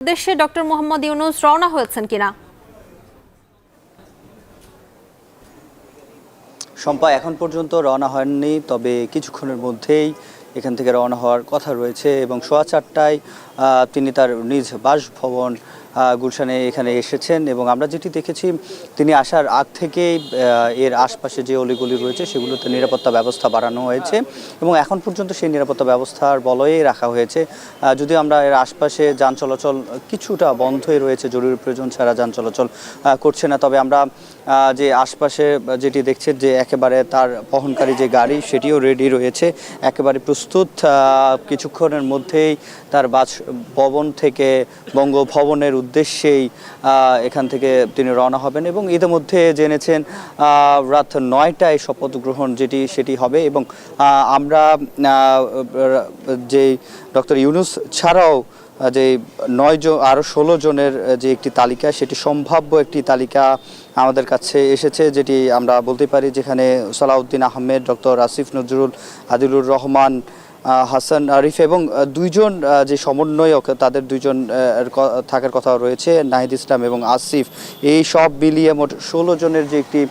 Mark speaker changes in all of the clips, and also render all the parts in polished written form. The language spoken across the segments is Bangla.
Speaker 1: উদ্দেশ্যে ডক্টর মোহাম্মদ ইউনূস রওনা হয়েছেন কিনা?
Speaker 2: শম্পা এখন পর্যন্ত রওনা হয়নি, তবে কিছুক্ষণের মধ্যেই এখান থেকে রওনা হওয়ার কথা রয়েছে এবং 4:15টায় তিনি তার নিজ বাসভবন গুলশানে এখানে এসেছেন। এবং আমরা যেটি দেখেছি, তিনি আসার আগ থেকেই এর আশপাশে যে অলিগলি রয়েছে সেগুলোতে নিরাপত্তা ব্যবস্থা বাড়ানো হয়েছে এবং এখন পর্যন্ত সেই নিরাপত্তা ব্যবস্থার বলয়েই রাখা হয়েছে। যদি আমরা এর আশপাশে যান চলাচল কিছুটা বন্ধই রয়েছে, জরুরি প্রয়োজন ছাড়া যান চলাচল করছে না, তবে আমরা যে আশপাশে যেটি দেখছেন যে একেবারে তার বহনকারী যে গাড়ি সেটিও রেডি রয়েছে, একেবারে প্রস্তুত। কিছুক্ষণের মধ্যেই তার বাসভবন থেকে বঙ্গভবনের উদ্দেশ্যেই এখান থেকে তিনি রওনা হবেন এবং ইতিমধ্যে জেনেছেন রাত 9টায় শপথ গ্রহণ সেটি হবে। এবং আমরা যে ডক্টর ইউনূস ছাড়াও যে 9 জন আরও 16 জনের যে একটি তালিকা, সেটি সম্ভাব্য একটি তালিকা আমাদের কাছে এসেছে, যেটি আমরা বলতে পারি, যেখানে সালাউদ্দিন আহমেদ, ডক্টর আসিফ নজরুল, আদিলুর রহমান, হাসান আরিফ এবং 2 জন যে সমন্বয়ক, তাদের 2 জন থাকার কথা রয়েছে, নাহিদ ইসলাম এবং আসিফ। এই সব মিলিয়ে মোট 16 জনের যে একটি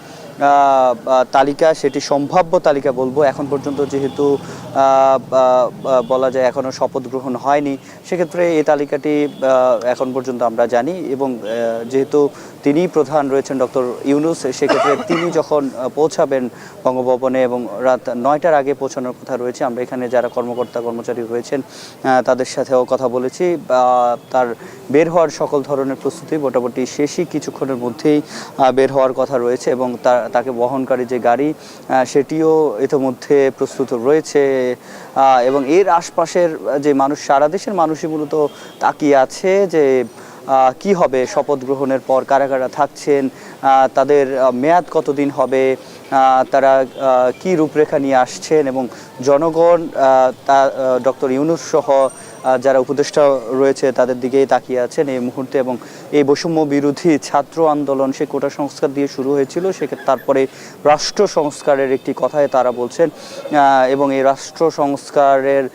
Speaker 2: তালিকা, সেটি সম্ভাব্য তালিকা বলবো। এখন পর্যন্ত যেহেতু বলা যায় এখনও শপথ গ্রহণ হয়নি, সেক্ষেত্রে এই তালিকাটি এখন পর্যন্ত আমরা জানি। এবং যেহেতু তিনি প্রধান রয়েছেন ডক্টর ইউনূস, সেক্ষেত্রে তিনি যখন পৌঁছাবেন বঙ্গভবনে এবং রাত 9টার আগে পৌঁছানোর কথা রয়েছে, আমরা এখানে যারা কর্মকর্তা কর্মচারী রয়েছেন তাদের সাথেও কথা বলেছি। তার বের হওয়ার সকল ধরনের প্রস্তুতি মোটামুটি শেষই, কিছুক্ষণের মধ্যেই বের হওয়ার কথা রয়েছে এবং তাকে বহনকারী যে গাড়ি সেটিও ইতিমধ্যে প্রস্তুত রয়েছে। এবং এর আশপাশের যে মানুষ, সারা দেশের মানুষই মূলত তাকিয়ে আছে যে কি হবে শপথ গ্রহণের পর, কারা কারা থাকছেন, তাদের মেয়াদ কতদিন হবে, তারা কি রূপরেখা নিয়ে আসছেন এবং জনগণ ডক্টর ইউনূস সহ যারা উপদেষ্টা রয়েছে তাদের দিকেই তাকিয়ে আছেন এই মুহূর্তে। এবং এই বৈষম্য বিরোধী ছাত্র আন্দোলন সে কোটা সংস্কার দিয়ে শুরু হয়েছিল, সেক্ষেত্রে তারপরে রাষ্ট্র সংস্কারের একটি কথাই তারা বলছেন এবং এই রাষ্ট্র সংস্কারের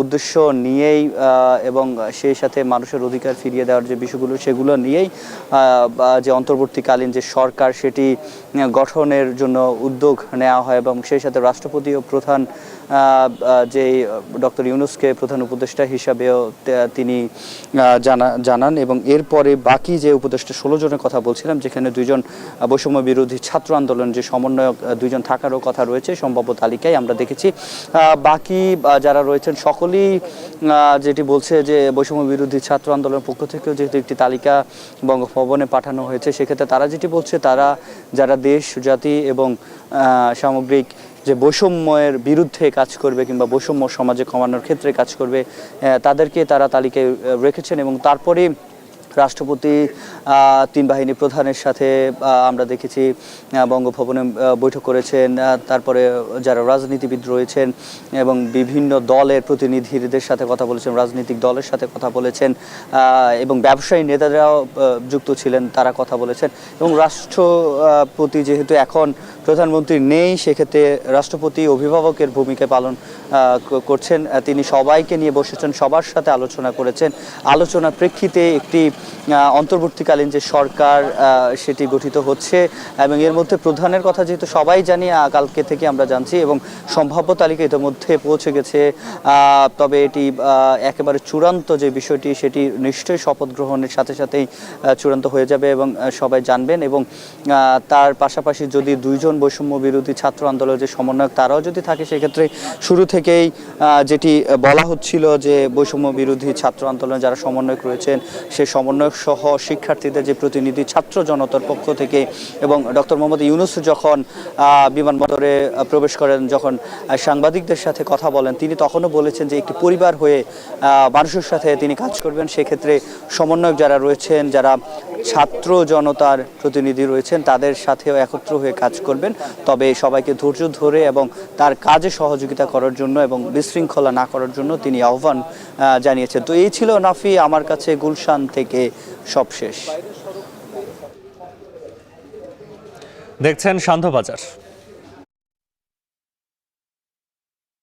Speaker 2: উদ্দেশ্য নিয়েই এবং সেই সাথে মানুষের অধিকার ফিরিয়ে দেওয়ার যে বিষয়গুলো সেগুলো নিয়েই যে অন্তর্বর্তীকালীন যে সরকার সেটি গঠনের জন্য উদ্যোগ নেওয়া হয় এবং সেই সাথে রাষ্ট্রপতি ও প্রধান যে ডক্টর ইউনূসকে প্রধান উপদেষ্টা হিসাবেও তিনি জানান। এবং এরপরে বাকি যে উপদেষ্টা 16 জনের কথা বলছিলাম, যেখানে 2 জন বৈষম্য বিরোধী ছাত্র আন্দোলন যে সমন্বয়ক 2 জন থাকারও কথা রয়েছে সম্ভাব্য তালিকায় আমরা দেখেছি। বাকি যারা রয়েছেন সকলেই যেটি বলছে যে বৈষম্য বিরোধী ছাত্র আন্দোলনের পক্ষ থেকেও যেহেতু একটি তালিকা বঙ্গভবনে পাঠানো হয়েছে, সেক্ষেত্রে তারা যেটি বলছে, তারা যারা দেশ জাতি এবং সামগ্রিক যে বৈষম্যের বিরুদ্ধে কাজ করবে কিংবা বৈষম্য সমাজে কমানোর ক্ষেত্রে কাজ করবে, তাদেরকে তারা তালিকায় রেখেছেন। এবং তারপরে রাষ্ট্রপতি 3 বাহিনী প্রধানের সাথে আমরা দেখেছি বঙ্গভবনে বৈঠক করেছেন। তারপরে যারা রাজনীতিবিদ রয়েছেন এবং বিভিন্ন দলের প্রতিনিধিদের সাথে কথা বলেছেন, রাজনৈতিক দলের সাথে কথা বলেছেন এবং ব্যবসায়ী নেতারাও যুক্ত ছিলেন, তারা কথা বলেছেন। এবং রাষ্ট্রপতি যেহেতু এখন প্রধানমন্ত্রী নেই, সেক্ষেত্রে রাষ্ট্রপতি অভিভাবকের ভূমিকা পালন করছেন। তিনি সবাইকে নিয়ে বসেছেন, সবার সাথে আলোচনা করেছেন। আলোচনার প্রেক্ষিতে একটি অন্তর্বর্তীকালীন যে সরকার সেটি গঠিত হচ্ছে এবং এর মধ্যে প্রধানের কথা যেহেতু সবাই জানি, কালকে থেকে আমরা জানছি এবং সম্ভাব্য তালিকা ইতিমধ্যে পৌঁছে গেছে। তবে এটি একেবারে চূড়ান্ত যে বিষয়টি, সেটি নিশ্চয়ই শপথ গ্রহণের সাথে সাথেই চূড়ান্ত হয়ে যাবে এবং সবাই জানবেন। এবং তার পাশাপাশি যদি 2 জন বৈষম্য বিরোধী ছাত্র আন্দোলনের যে সমন্বয়ক তারাও যদি থাকে, সেক্ষেত্রে শুরু থেকেই যেটি বলা হচ্ছিল যে বৈষম্য বিরোধী ছাত্র আন্দোলনে যারা সমন্বয়ক রয়েছেন, সেই সমন্বয়ক সহ শিক্ষার্থীদের যে প্রতিনিধি ছাত্র জনতার পক্ষ থেকে এবং ডক্টর মোহাম্মদ ইউনূস যখন বিমানবন্দরে প্রবেশ করেন, যখন সাংবাদিকদের সাথে কথা বলেন, তিনি তখনও বলেছেন যে একটি পরিবার হয়ে মানুষের সাথে তিনি কাজ করবেন। সেক্ষেত্রে সমন্বয়ক যারা রয়েছেন, যারা ছাত্র জনতার প্রতিনিধি রয়েছেন, তাদের সাথেও একত্র হয়ে কাজ করবেন। তবে সবাইকে ধৈর্য ধরে এবং তার কাজে সহযোগিতা করার জন্য এবং বিশৃঙ্খলা না করার জন্য তিনি আহ্বান জানিয়েছেন। তো এই ছিল নাফি আমার কাছে গুলশান থেকে সবশেষ।
Speaker 3: দেখছেন সান্ধ্যবাজার।